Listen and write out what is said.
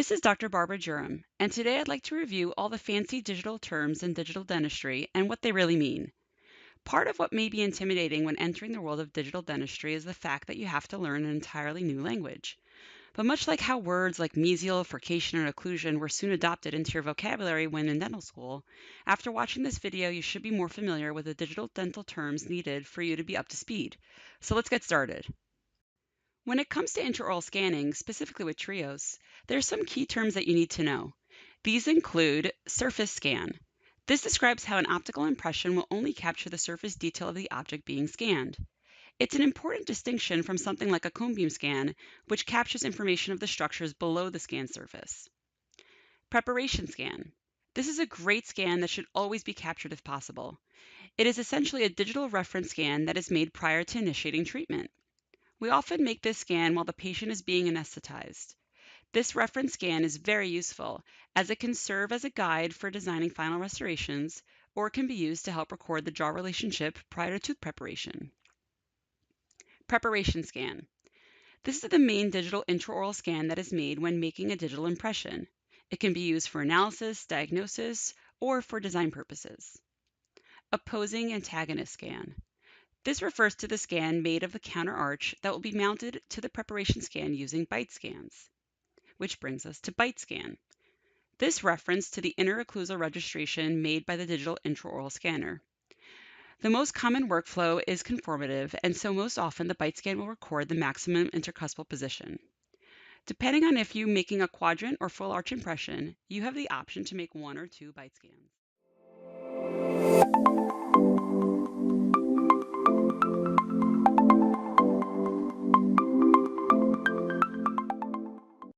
This is Dr. Barbara Durham, and today I'd like to review all the fancy digital terms in digital dentistry and what they really mean. Part of what may be intimidating when entering the world of digital dentistry is the fact that you have to learn an entirely new language. But much like how words like mesial, furcation, or occlusion were soon adopted into your vocabulary when in dental school, after watching this video, you should be more familiar with the digital dental terms needed for you to be up to speed. So let's get started. When it comes to intraoral scanning, specifically with trios, there are some key terms that you need to know. These include surface scan. This describes how an optical impression will only capture the surface detail of the object being scanned. It's an important distinction from something like a cone beam scan, which captures information of the structures below the scan surface. Preparation scan. This is a great scan that should always be captured if possible. It is essentially a digital reference scan that is made prior to initiating treatment. We often make this scan while the patient is being anesthetized. This reference scan is very useful as it can serve as a guide for designing final restorations or can be used to help record the jaw relationship prior to tooth preparation. Preparation scan. This is the main digital intraoral scan that is made when making a digital impression. It can be used for analysis, diagnosis, or for design purposes. Opposing antagonist scan. This refers to the scan made of the counter arch that will be mounted to the preparation scan using bite scans. Which brings us to bite scan. This reference to the inner occlusal registration made by the digital intraoral scanner. The most common workflow is conformative, and so most often the bite scan will record the maximum intercuspal position. Depending on if you're making a quadrant or full arch impression, you have the option to make one or two bite scans.